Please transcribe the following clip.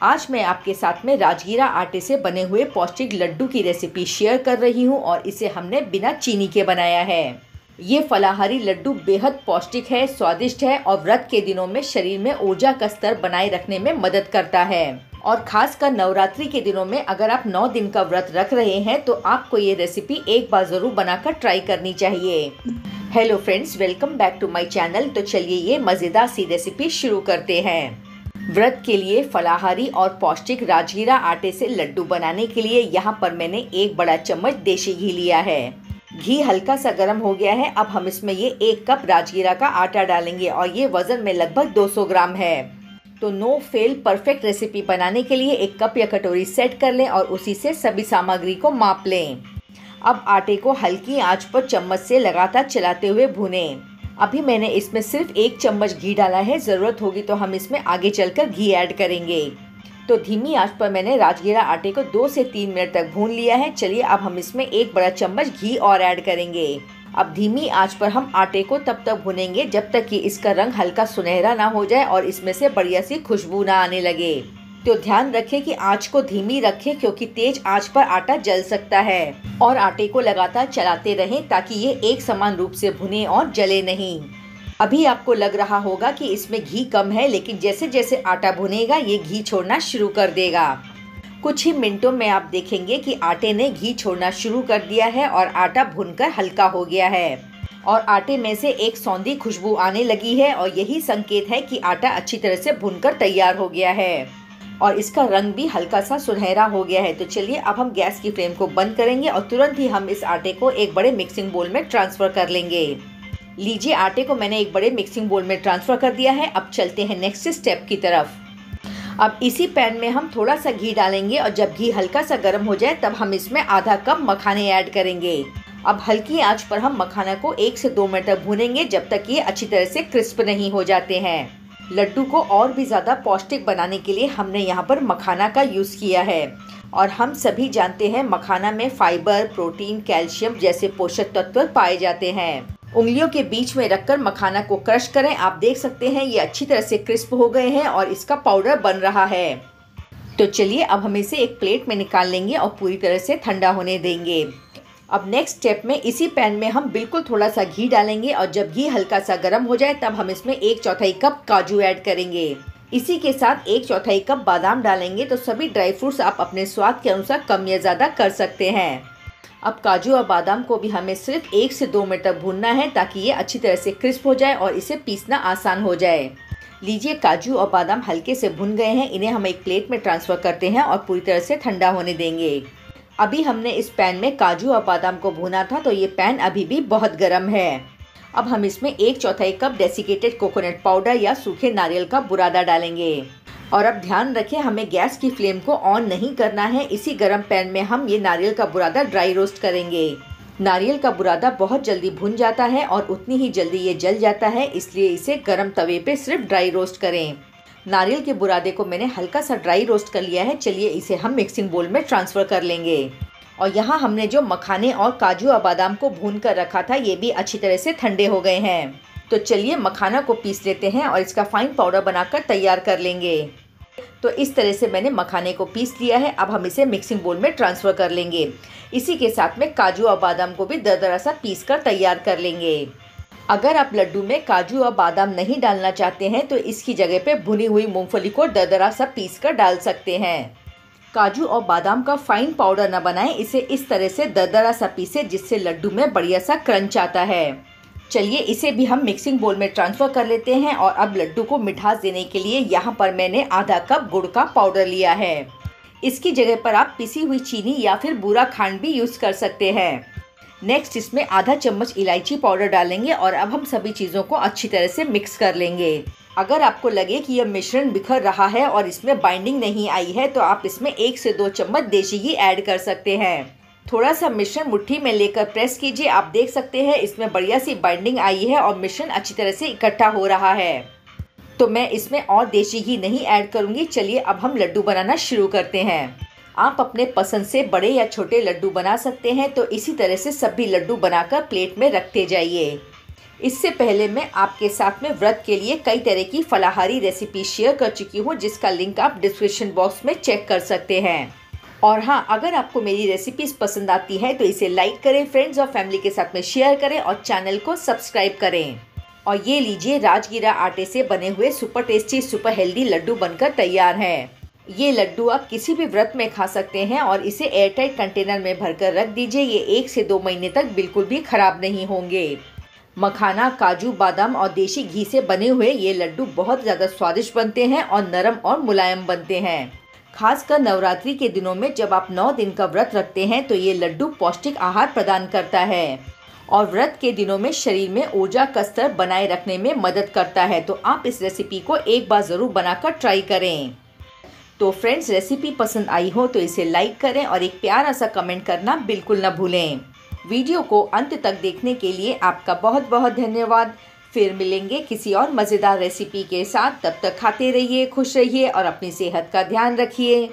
आज मैं आपके साथ में राजगीरा आटे से बने हुए पौष्टिक लड्डू की रेसिपी शेयर कर रही हूँ और इसे हमने बिना चीनी के बनाया है। ये फलाहारी लड्डू बेहद पौष्टिक है, स्वादिष्ट है और व्रत के दिनों में शरीर में ऊर्जा का स्तर बनाए रखने में मदद करता है। और खासकर नवरात्रि के दिनों में अगर आप 9 दिन का व्रत रख रहे हैं तो आपको ये रेसिपी एक बार ज़रूर बनाकर ट्राई करनी चाहिए। Hello friends, welcome back to my channel. तो चलिए ये मज़ेदार सी रेसिपी शुरू करते हैं। व्रत के लिए फलाहारी और पौष्टिक राजगीरा आटे से लड्डू बनाने के लिए यहाँ पर मैंने 1 बड़ा चम्मच देशी घी लिया है। घी हल्का सा गर्म हो गया है। अब हम इसमें ये 1 कप राजगीरा का आटा डालेंगे और ये वज़न में लगभग 200 ग्राम है। तो नो फेल परफेक्ट रेसिपी बनाने के लिए 1 कप या कटोरी सेट कर लें और उसी से सभी सामग्री को माप लें। अब आटे को हल्की आंच पर चम्मच से लगातार चलाते हुए भूनें। अभी मैंने इसमें सिर्फ 1 चम्मच घी डाला है, ज़रूरत होगी तो हम इसमें आगे चलकर घी ऐड करेंगे। तो धीमी आंच पर मैंने राजगीरा आटे को 2 से 3 मिनट तक भून लिया है। चलिए अब हम इसमें 1 बड़ा चम्मच घी और ऐड करेंगे। अब धीमी आंच पर हम आटे को तब तक भूनेंगे जब तक कि इसका रंग हल्का सुनहरा ना हो जाए और इसमें से बढ़िया सी खुशबू ना आने लगे। तो ध्यान रखें कि आंच को धीमी रखें क्योंकि तेज आंच पर आटा जल सकता है। और आटे को लगातार चलाते रहें ताकि ये एक समान रूप से भुने और जले नहीं। अभी आपको लग रहा होगा कि इसमें घी कम है, लेकिन जैसे जैसे आटा भुनेगा ये घी छोड़ना शुरू कर देगा। कुछ ही मिनटों में आप देखेंगे कि आटे ने घी छोड़ना शुरू कर दिया है और आटा भुनकर हल्का हो गया है और आटे में से एक सौंधी खुशबू आने लगी है और यही संकेत है कि आटा अच्छी तरह से भुनकर तैयार हो गया है और इसका रंग भी हल्का सा सुनहरा हो गया है। तो चलिए अब हम गैस की फ्लेम को बंद करेंगे और तुरंत ही हम इस आटे को एक बड़े मिक्सिंग बोल में ट्रांसफ़र कर लेंगे। लीजिए, आटे को मैंने एक बड़े मिक्सिंग बोल में ट्रांसफ़र कर दिया है। अब चलते हैं नेक्स्ट स्टेप की तरफ। अब इसी पैन में हम थोड़ा सा घी डालेंगे और जब घी हल्का सा गर्म हो जाए तब हम इसमें आधा कप मखाने ऐड करेंगे। अब हल्की आंच पर हम मखाना को 1 से 2 मिनट तक भूनेंगे जब तक ये अच्छी तरह से क्रिस्प नहीं हो जाते हैं। लड्डू को और भी ज़्यादा पौष्टिक बनाने के लिए हमने यहाँ पर मखाना का यूज़ किया है और हम सभी जानते हैं मखाना में फाइबर, प्रोटीन, कैल्शियम जैसे पोषक तत्व पाए जाते हैं। उंगलियों के बीच में रखकर मखाना को क्रश करें। आप देख सकते हैं ये अच्छी तरह से क्रिस्प हो गए हैं और इसका पाउडर बन रहा है। तो चलिए अब हम इसे एक प्लेट में निकाल लेंगे और पूरी तरह से ठंडा होने देंगे। अब नेक्स्ट स्टेप में इसी पैन में हम बिल्कुल थोड़ा सा घी डालेंगे और जब घी हल्का सा गर्म हो जाए तब हम इसमें 1/4 कप काजू ऐड करेंगे। इसी के साथ 1/4 कप बादाम डालेंगे। तो सभी ड्राई फ्रूट्स आप अपने स्वाद के अनुसार कम या ज़्यादा कर सकते हैं। अब काजू और बादाम को भी हमें सिर्फ 1 से 2 मिनट तक भूनना है ताकि ये अच्छी तरह से क्रिस्प हो जाए और इसे पीसना आसान हो जाए। लीजिए, काजू और बादाम हल्के से भुन गए हैं। इन्हें हम एक प्लेट में ट्रांसफ़र करते हैं और पूरी तरह से ठंडा होने देंगे। अभी हमने इस पैन में काजू और बादाम को भुना था तो ये पैन अभी भी बहुत गर्म है। अब हम इसमें 1/4 कप डेसिकेटेड कोकोनट पाउडर या सूखे नारियल का बुरादा डालेंगे। और अब ध्यान रखें, हमें गैस की फ्लेम को ऑन नहीं करना है। इसी गर्म पैन में हम ये नारियल का बुरादा ड्राई रोस्ट करेंगे। नारियल का बुरादा बहुत जल्दी भुन जाता है और उतनी ही जल्दी ये जल जाता है, इसलिए इसे गर्म तवे पे सिर्फ ड्राई रोस्ट करें। नारियल के बुरादे को मैंने हल्का सा ड्राई रोस्ट कर लिया है। चलिए इसे हम मिक्सिंग बोल में ट्रांसफ़र कर लेंगे। और यहाँ हमने जो मखाने और काजू और बादाम को भून कर रखा था ये भी अच्छी तरह से ठंडे हो गए हैं। तो चलिए मखाना को पीस लेते हैं और इसका फाइन पाउडर बनाकर तैयार कर लेंगे। तो इस तरह से मैंने मखाने को पीस लिया है। अब हम इसे मिक्सिंग बोल में ट्रांसफ़र कर लेंगे। इसी के साथ में काजू और बादाम को भी दरदरा सा पीस कर तैयार कर लेंगे। अगर आप लड्डू में काजू और बादाम नहीं डालना चाहते हैं तो इसकी जगह पे भुनी हुई मूंगफली को दरदरा सा पीस कर डाल सकते हैं। काजू और बादाम का फाइन पाउडर न बनाएं, इसे इस तरह से दरदरा सा पीसे जिससे लड्डू में बढ़िया सा क्रंच आता है। चलिए इसे भी हम मिक्सिंग बोल में ट्रांसफ़र कर लेते हैं। और अब लड्डू को मिठास देने के लिए यहाँ पर मैंने आधा कप गुड़ का पाउडर लिया है। इसकी जगह पर आप पिसी हुई चीनी या फिर बूरा खांड भी यूज़ कर सकते हैं। नेक्स्ट इसमें आधा चम्मच इलायची पाउडर डालेंगे और अब हम सभी चीज़ों को अच्छी तरह से मिक्स कर लेंगे। अगर आपको लगे कि यह मिश्रण बिखर रहा है और इसमें बाइंडिंग नहीं आई है तो आप इसमें 1 से 2 चम्मच देशी घी ऐड कर सकते हैं। थोड़ा सा मिश्रण मुट्ठी में लेकर प्रेस कीजिए। आप देख सकते हैं इसमें बढ़िया सी बाइंडिंग आई है और मिश्रण अच्छी तरह से इकट्ठा हो रहा है। तो मैं इसमें और देशी घी नहीं ऐड करूँगी। चलिए अब हम लड्डू बनाना शुरू करते हैं। आप अपने पसंद से बड़े या छोटे लड्डू बना सकते हैं। तो इसी तरह से सभी लड्डू बनाकर प्लेट में रखते जाइए। इससे पहले मैं आपके साथ में व्रत के लिए कई तरह की फलाहारी रेसिपी शेयर कर चुकी हूँ, जिसका लिंक आप डिस्क्रिप्शन बॉक्स में चेक कर सकते हैं। और हाँ, अगर आपको मेरी रेसिपीज़ पसंद आती है तो इसे लाइक करें, फ्रेंड्स और फैमिली के साथ में शेयर करें और चैनल को सब्सक्राइब करें। और ये लीजिए, राजगीरा आटे से बने हुए सुपर टेस्टी सुपर हेल्दी लड्डू बनकर तैयार हैं। ये लड्डू आप किसी भी व्रत में खा सकते हैं और इसे एयरटाइट कंटेनर में भरकर रख दीजिए। ये 1 से 2 महीने तक बिल्कुल भी खराब नहीं होंगे। मखाना, काजू, बादाम और देसी घी से बने हुए ये लड्डू बहुत ज़्यादा स्वादिष्ट बनते हैं और नरम और मुलायम बनते हैं। खासकर नवरात्रि के दिनों में जब आप 9 दिन का व्रत रखते हैं तो ये लड्डू पौष्टिक आहार प्रदान करता है और व्रत के दिनों में शरीर में ऊर्जा का स्तर बनाए रखने में मदद करता है। तो आप इस रेसिपी को एक बार ज़रूर बनाकर ट्राई करें। तो फ्रेंड्स, रेसिपी पसंद आई हो तो इसे लाइक करें और एक प्यारा सा कमेंट करना बिल्कुल न भूलें। वीडियो को अंत तक देखने के लिए आपका बहुत बहुत धन्यवाद। फिर मिलेंगे किसी और मज़ेदार रेसिपी के साथ। तब तक खाते रहिए, खुश रहिए और अपनी सेहत का ध्यान रखिए।